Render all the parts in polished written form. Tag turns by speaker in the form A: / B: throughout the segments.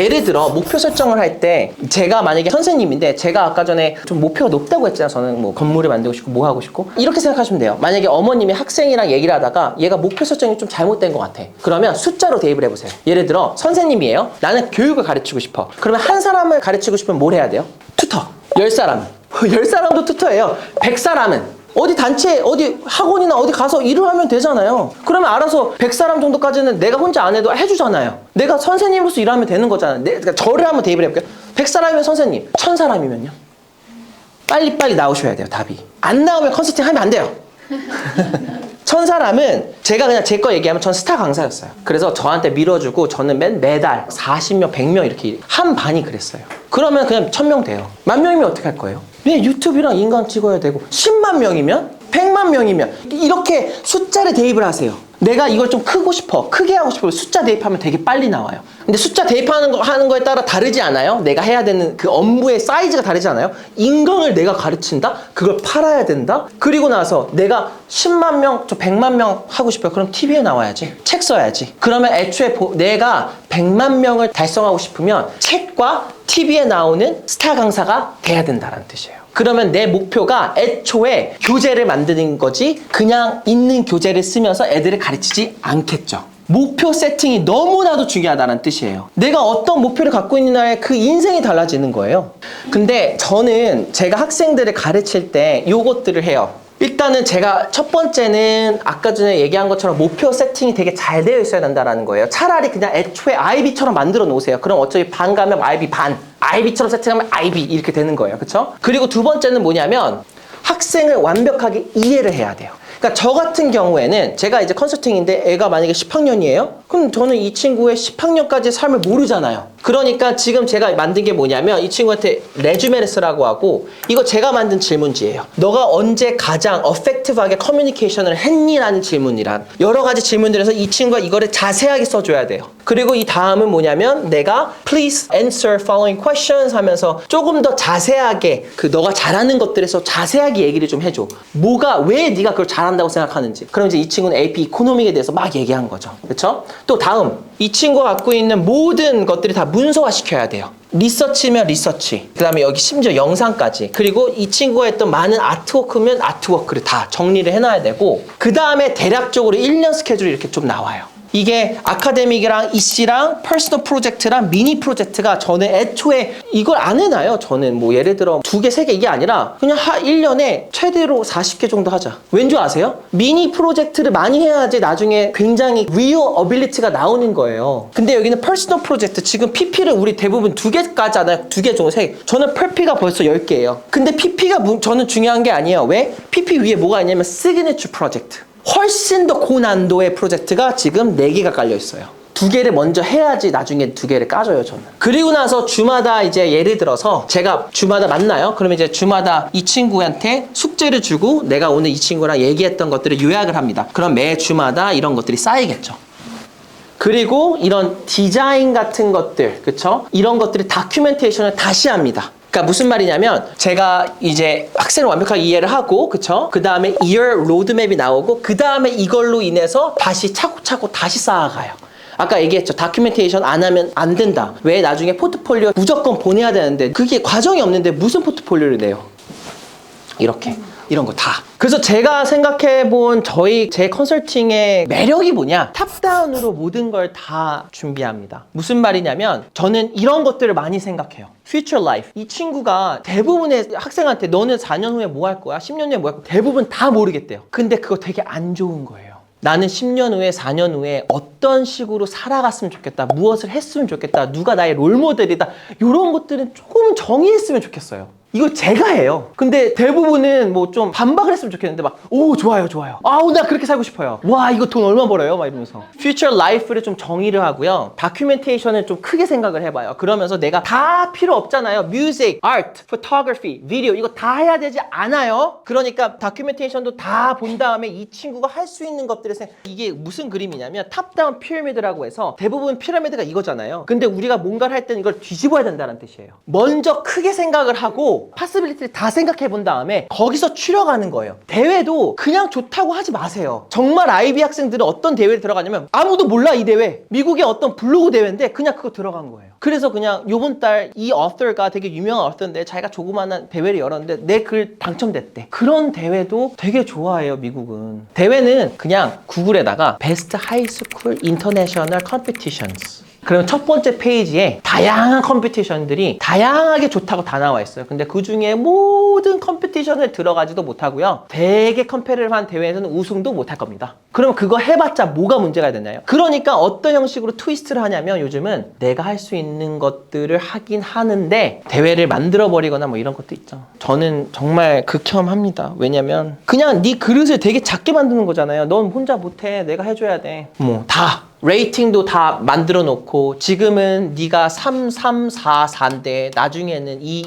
A: 예를 들어 목표 설정을 할 때 제가 만약에 선생님인데 제가 아까 전에 좀 목표가 높다고 했잖아요. 저는 뭐 건물을 만들고 싶고 뭐 하고 싶고 이렇게 생각하시면 돼요. 만약에 어머님이 학생이랑 얘기를 하다가 얘가 목표 설정이 좀 잘못된 것 같아. 그러면 숫자로 대입을 해보세요. 예를 들어 선생님이에요. 나는 교육을 가르치고 싶어. 그러면 한 사람을 가르치고 싶으면 뭘 해야 돼요? 튜터. 10사람. 10사람도 튜터예요. 100사람은 어디 단체, 어디 학원이나 어디 가서 일을 하면 되잖아요. 그러면 알아서 100사람 정도까지는 내가 혼자 안 해도 해주잖아요. 내가 선생님으로서 일하면 되는 거잖아요. 그러니까 저를 한번 대입을 해볼게요. 100사람이면 선생님, 1000사람이면요? 빨리빨리 나오셔야 돼요, 답이. 안 나오면 컨설팅 하면 안 돼요. 1000사람은 제가 그냥 제 거 얘기하면 전 스타 강사였어요. 그래서 저한테 밀어주고 저는 매달 40명, 100명 이렇게 한 반이 그랬어요. 그러면 그냥 1000명 돼요. 10,000명이면 어떻게 할 거예요? 네, 유튜브랑 인강 찍어야 되고 10만 명이면? 100만 명이면 이렇게 숫자를 대입을 하세요. 내가 이걸 좀 크고 싶어. 크게 하고 싶어. 숫자 대입하면 되게 빨리 나와요. 근데 숫자 대입하는 거에 따라 다르지 않아요? 내가 해야 되는 그 업무의 사이즈가 다르지 않아요? 인강을 내가 가르친다? 그걸 팔아야 된다? 그리고 나서 내가 10만 명, 저 100만 명 하고 싶어요. 그럼 TV에 나와야지. 책 써야지. 그러면 애초에 내가 100만 명을 달성하고 싶으면 책과 TV에 나오는 스타 강사가 돼야 된다는 뜻이에요. 그러면 내 목표가 애초에 교재를 만드는 거지 그냥 있는 교재를 쓰면서 애들을 가르치지 않겠죠. 목표 세팅이 너무나도 중요하다는 뜻이에요. 내가 어떤 목표를 갖고 있느냐에 그 인생이 달라지는 거예요. 근데 저는 제가 학생들을 가르칠 때 요것들을 해요. 일단은 제가 첫 번째는 아까 전에 얘기한 것처럼 목표 세팅이 되게 잘 되어 있어야 된다는 거예요. 차라리 그냥 애초에 IB처럼 만들어 놓으세요. 그럼 어차피 반 가면 IB 반, IB처럼 세팅하면 IB 이렇게 되는 거예요. 그렇죠? 그리고 두 번째는 뭐냐면 학생을 완벽하게 이해를 해야 돼요. 그러니까 저 같은 경우에는 제가 이제 컨설팅인데 애가 만약에 10학년이에요? 그럼 저는 이 친구의 10학년까지의 삶을 모르잖아요. 그러니까 지금 제가 만든 게 뭐냐면 이 친구한테 레주메를 쓰라고 하고 이거 제가 만든 질문지예요. 너가 언제 가장 어펙티브하게 커뮤니케이션을 했니? 라는 질문이란 여러 가지 질문들에서 이 친구가 이거를 자세하게 써줘야 돼요. 그리고 이 다음은 뭐냐면 내가 please answer following questions 하면서 조금 더 자세하게 그 너가 잘하는 것들에서 자세하게 얘기를 좀 해줘. 왜 네가 그걸 잘한다고 생각하는지. 그럼 이제 이 친구는 AP 이코노믹에 대해서 막 얘기한 거죠. 그렇죠? 또 다음 이 친구가 갖고 있는 모든 것들이 다 문서화 시켜야 돼요. 리서치면 리서치, 그 다음에 여기 심지어 영상까지, 그리고 이 친구가 했던 많은 아트워크면 아트워크를 다 정리를 해놔야 되고, 그 다음에 대략적으로 1년 스케줄이 이렇게 좀 나와요. 이게 아카데믹이랑 이씨랑 퍼스널 프로젝트랑 미니 프로젝트가 저는 애초에 이걸 안 해놔요. 저는 뭐 예를 들어 2개, 3개 이게 아니라 그냥 1년에 최대로 40개 정도 하자. 왠 줄 아세요? 미니 프로젝트를 많이 해야지 나중에 굉장히 리얼 어빌리티가 나오는 거예요. 근데 여기는 퍼스널 프로젝트, 지금 PP를 우리 대부분 2개까지 하나요? 2개 정도, 3개. 저는 PP가 벌써 10개예요. 근데 PP가 저는 중요한 게 아니에요. 왜? PP 위에 뭐가 있냐면 시그니처 프로젝트. 훨씬 더 고난도의 프로젝트가 지금 4개가 깔려 있어요. 2개를 먼저 해야지 나중에 2개를 까줘요, 저는. 그리고 나서 주마다 이제 예를 들어서 제가 주마다 만나요. 그러면 이제 주마다 이 친구한테 숙제를 주고 내가 오늘 이 친구랑 얘기했던 것들을 요약을 합니다. 그럼 매 주마다 이런 것들이 쌓이겠죠. 그리고 이런 디자인 같은 것들, 그쵸? 이런 것들이 다큐멘테이션을 다시 합니다. 그러니까 무슨 말이냐면 제가 이제 학생을 완벽하게 이해를 하고, 그쵸? 그 다음에 year 로드맵이 나오고, 그 다음에 이걸로 인해서 다시 차곡차곡 다시 쌓아가요. 아까 얘기했죠. 다큐멘테이션 안 하면 안 된다. 왜? 나중에 포트폴리오 무조건 보내야 되는데 그게 과정이 없는데 무슨 포트폴리오를 내요? 이렇게. 이런 거 다. 그래서 제가 생각해본 제 컨설팅의 매력이 뭐냐? 탑다운으로 모든 걸 다 준비합니다. 무슨 말이냐면 저는 이런 것들을 많이 생각해요. Future life. 이 친구가 대부분의 학생한테 너는 4년 후에 뭐 할 거야? 10년 후에 뭐 할 거야? 대부분 다 모르겠대요. 근데 그거 되게 안 좋은 거예요. 나는 10년 후에 4년 후에 어떤 식으로 살아갔으면 좋겠다. 무엇을 했으면 좋겠다. 누가 나의 롤모델이다. 이런 것들은 조금 정의했으면 좋겠어요. 이거 제가 해요. 근데 대부분은 뭐 좀 반박을 했으면 좋겠는데 막 오 좋아요 좋아요. 아우 나 그렇게 살고 싶어요. 와 이거 돈 얼마 벌어요? 막 이러면서 future life를 좀 정의를 하고요. 다큐멘테이션을 좀 크게 생각을 해봐요. 그러면서 내가 다 필요 없잖아요. music, art, photography, video 이거 다 해야 되지 않아요. 그러니까 다큐멘테이션도 다 본 다음에 이 친구가 할 수 있는 것들을 이게 무슨 그림이냐면 탑다운 피라미드라고 해서 대부분 피라미드가 이거잖아요. 근데 우리가 뭔가를 할 때는 이걸 뒤집어야 된다는 뜻이에요. 먼저 크게 생각을 하고 보고 파스빌리티를 다 생각해 본 다음에 거기서 추려가는 거예요. 대회도 그냥 좋다고 하지 마세요. 정말 IB 학생들은 어떤 대회에 들어가냐면 아무도 몰라 이 대회. 미국의 어떤 블로그 대회인데 그냥 그거 들어간 거예요. 그래서 그냥 요번 달 이 author가 되게 유명한 author인데 자기가 조그마한 대회를 열었는데 내 글 당첨됐대. 그런 대회도 되게 좋아해요, 미국은. 대회는 그냥 구글에다가 Best High School International Competitions. 그러면 첫 번째 페이지에 다양한 컴피티션들이 다양하게 좋다고 다 나와 있어요. 근데 그 중에 모든 컴피티션을 들어가지도 못하고요. 되게 컴페리티브한 대회에서는 우승도 못할 겁니다. 그럼 그거 해봤자 뭐가 문제가 되나요? 그러니까 어떤 형식으로 트위스트를 하냐면 요즘은 내가 할 수 있는 것들을 하긴 하는데 대회를 만들어버리거나 뭐 이런 것도 있죠. 저는 정말 극혐합니다. 왜냐면 그냥 네 그릇을 되게 작게 만드는 거잖아요. 넌 혼자 못해. 내가 해줘야 돼. 뭐 다. 레이팅도 다 만들어 놓고 지금은 네가 3, 3, 4, 4인데 나중에는 2, 2,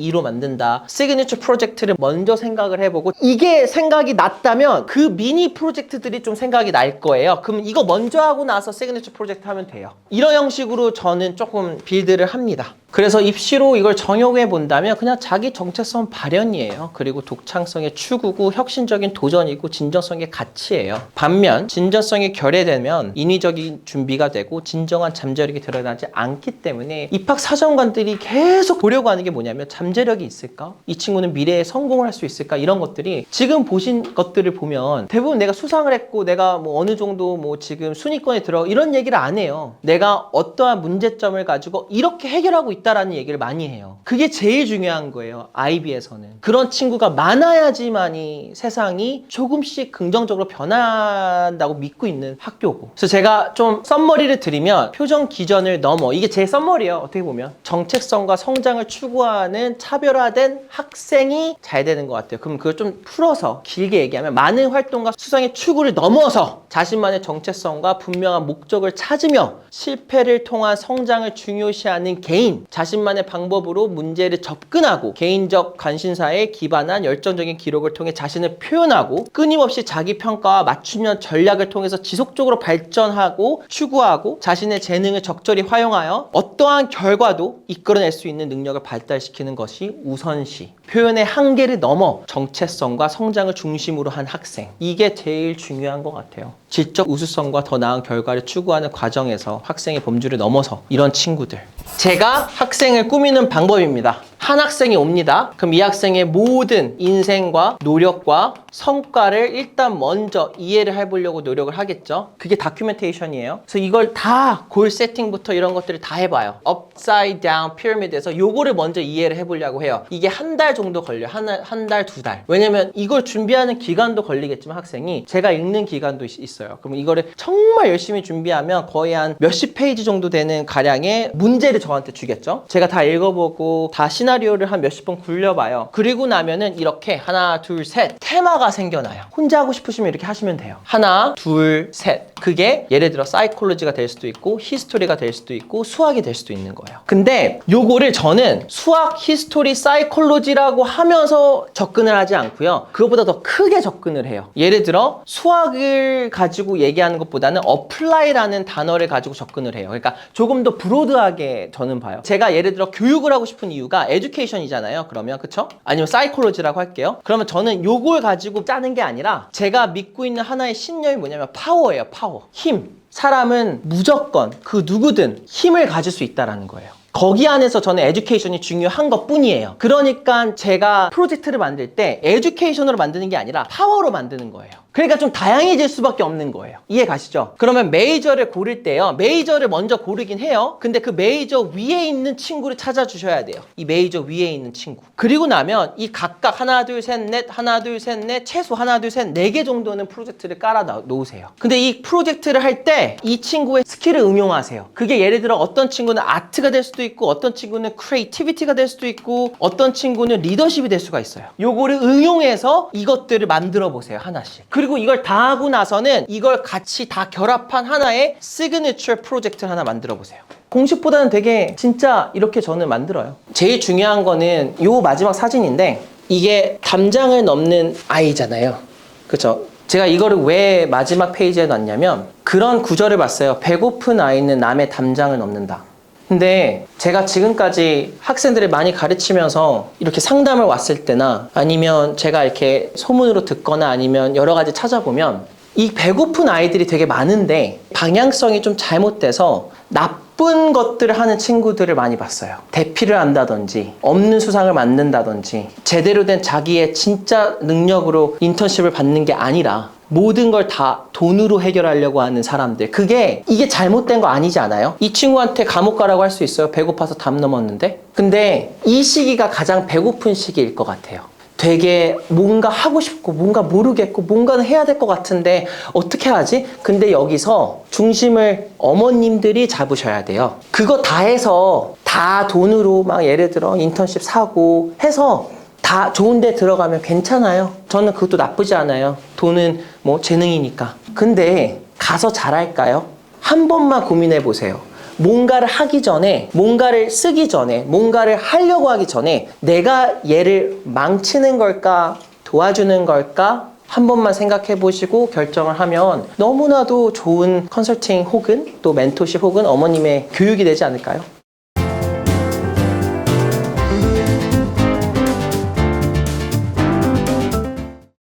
A: 2, 2로 만든다. 시그니처 프로젝트를 먼저 생각을 해보고 이게 생각이 났다면 그 미니 프로젝트들이 좀 생각이 날 거예요. 그럼 이거 먼저 하고 나서 시그니처 프로젝트 하면 돼요. 이런 형식으로 저는 조금 빌드를 합니다. 그래서 입시로 이걸 정형해 본다면 그냥 자기 정체성 발현이에요. 그리고 독창성의 추구고 혁신적인 도전이고 진정성의 가치예요. 반면 진정성이 결여되면 인위적인 준비가 되고 진정한 잠재력이 드러나지 않기 때문에 입학 사정관들이 계속 보려고 하는 게 뭐냐면 잠재력이 있을까? 이 친구는 미래에 성공을 할 수 있을까? 이런 것들이 지금 보신 것들을 보면 대부분 내가 수상을 했고 내가 뭐 어느 정도 뭐 지금 순위권에 들어 이런 얘기를 안 해요. 내가 어떠한 문제점을 가지고 이렇게 해결하고 있다라는 얘기를 많이 해요. 그게 제일 중요한 거예요. IB에서는. 그런 친구가 많아야지만이 세상이 조금씩 긍정적으로 변한다고 믿고 있는 학교고. 그래서 제가 좀 썸머리를 드리면 표정 기전을 넘어 이게 제 썸머리예요. 어떻게 보면 정체성과 성장을 추구하는 차별화된 학생이 잘 되는 것 같아요. 그럼 그걸 좀 풀어서 길게 얘기하면 많은 활동과 수상의 추구를 넘어서 자신만의 정체성과 분명한 목적을 찾으며 실패를 통한 성장을 중요시하는 개인, 자신만의 방법으로 문제를 접근하고 개인적 관심사에 기반한 열정적인 기록을 통해 자신을 표현하고 끊임없이 자기 평가와 맞춤형 전략을 통해서 지속적으로 발전하고 추구하고 자신의 재능을 적절히 활용하여 어떠한 결과도 이끌어낼 수 있는 능력을 발달시키는 것이 우선시. 표현의 한계를 넘어 정체성과 성장을 중심으로 한 학생. 이게 제일 중요한 것 같아요. 질적 우수성과 더 나은 결과를 추구하는 과정에서 학생의 범주를 넘어서 이런 친구들. 제가 학생을 꾸미는 방법입니다. 한 학생이 옵니다. 그럼 이 학생의 모든 인생과 노력과 성과를 일단 먼저 이해를 해보려고 노력을 하겠죠. 그게 다큐멘테이션이에요. 그래서 이걸 다 골 세팅부터 이런 것들을 다 해봐요. 업사이드 다운 피라미드에서 요거를 먼저 이해를 해보려고 해요. 이게 한 달 정도 걸려요. 한 달, 두 달. 왜냐면 이걸 준비하는 기간도 걸리겠지만 학생이 제가 읽는 기간도 있어요. 그럼 이거를 정말 열심히 준비하면 거의 한 몇십 페이지 정도 되는 가량의 문제를 저한테 주겠죠. 제가 다 읽어보고 다 시나리오를 한 몇십 번 굴려봐요. 그리고 나면은 이렇게 하나, 둘, 셋 테마가 생겨나요. 혼자 하고 싶으시면 이렇게 하시면 돼요. 하나, 둘, 셋. 그게 예를 들어 사이콜로지가 될 수도 있고 히스토리가 될 수도 있고 수학이 될 수도 있는 거예요. 근데 요거를 저는 수학, 히스토리, 사이콜로지라고 하면서 접근을 하지 않고요. 그것보다 더 크게 접근을 해요. 예를 들어 수학을 가지고 얘기하는 것보다는 apply라는 단어를 가지고 접근을 해요. 그러니까 조금 더 브로드하게 저는 봐요. 제가 예를 들어 교육을 하고 싶은 이유가 에듀케이션이잖아요. 그러면 그쵸? 아니면 사이콜로지라고 할게요. 그러면 저는 요걸 가지고 짜는 게 아니라 제가 믿고 있는 하나의 신념이 뭐냐면 파워예요. 파워. 힘. 사람은 무조건 그 누구든 힘을 가질 수 있다는 거예요. 거기 안에서 저는 에듀케이션이 중요한 것 뿐이에요. 그러니까 제가 프로젝트를 만들 때 에듀케이션으로 만드는 게 아니라 파워로 만드는 거예요. 그러니까 좀 다양해질 수밖에 없는 거예요. 이해 가시죠? 그러면 메이저를 고를 때요. 메이저를 먼저 고르긴 해요. 근데 그 메이저 위에 있는 친구를 찾아주셔야 돼요. 이 메이저 위에 있는 친구. 그리고 나면 이 각각 하나, 둘, 셋, 넷, 하나, 둘, 셋, 넷, 최소 하나, 둘, 셋, 네 개 정도는 프로젝트를 깔아 놓으세요. 근데 이 프로젝트를 할 때 이 친구의 스킬을 응용하세요. 그게 예를 들어 어떤 친구는 아트가 될 수도 있고 어떤 친구는 크리에이티비티가 될 수도 있고 어떤 친구는 리더십이 될 수가 있어요. 요거를 응용해서 이것들을 만들어 보세요. 하나씩. 그리고 이걸 다 하고 나서는 이걸 같이 다 결합한 하나의 시그니처 프로젝트를 하나 만들어 보세요. 공식보다는 되게 진짜 이렇게 저는 만들어요. 제일 중요한 거는 요 마지막 사진인데 이게 담장을 넘는 아이잖아요. 그쵸? 제가 이거를 왜 마지막 페이지에 놨냐면 그런 구절을 봤어요. 배고픈 아이는 남의 담장을 넘는다. 근데 제가 지금까지 학생들을 많이 가르치면서 이렇게 상담을 왔을 때나 아니면 제가 이렇게 소문으로 듣거나 아니면 여러 가지 찾아보면 이 배고픈 아이들이 되게 많은데 방향성이 좀 잘못돼서 나쁜 것들을 하는 친구들을 많이 봤어요. 대피를 한다든지 없는 수상을 만든다든지 제대로 된 자기의 진짜 능력으로 인턴십을 받는 게 아니라 모든 걸 다 돈으로 해결하려고 하는 사람들. 이게 잘못된 거 아니지 않아요? 이 친구한테 감옥 가라고 할 수 있어요. 배고파서 담 넘었는데. 근데 이 시기가 가장 배고픈 시기일 것 같아요. 되게 뭔가 하고 싶고 뭔가 모르겠고 뭔가는 해야 될 것 같은데 어떻게 하지? 근데 여기서 중심을 어머님들이 잡으셔야 돼요. 그거 다 해서 다 돈으로 막 예를 들어 인턴십 사고 해서 다 좋은 데 들어가면 괜찮아요. 저는 그것도 나쁘지 않아요. 돈은 뭐 재능이니까. 근데 가서 잘할까요? 한 번만 고민해 보세요. 뭔가를 하기 전에, 뭔가를 쓰기 전에, 뭔가를 하려고 하기 전에 내가 얘를 망치는 걸까? 도와주는 걸까? 한 번만 생각해 보시고 결정을 하면 너무나도 좋은 컨설팅 혹은 또 멘토십 혹은 어머님의 교육이 되지 않을까요?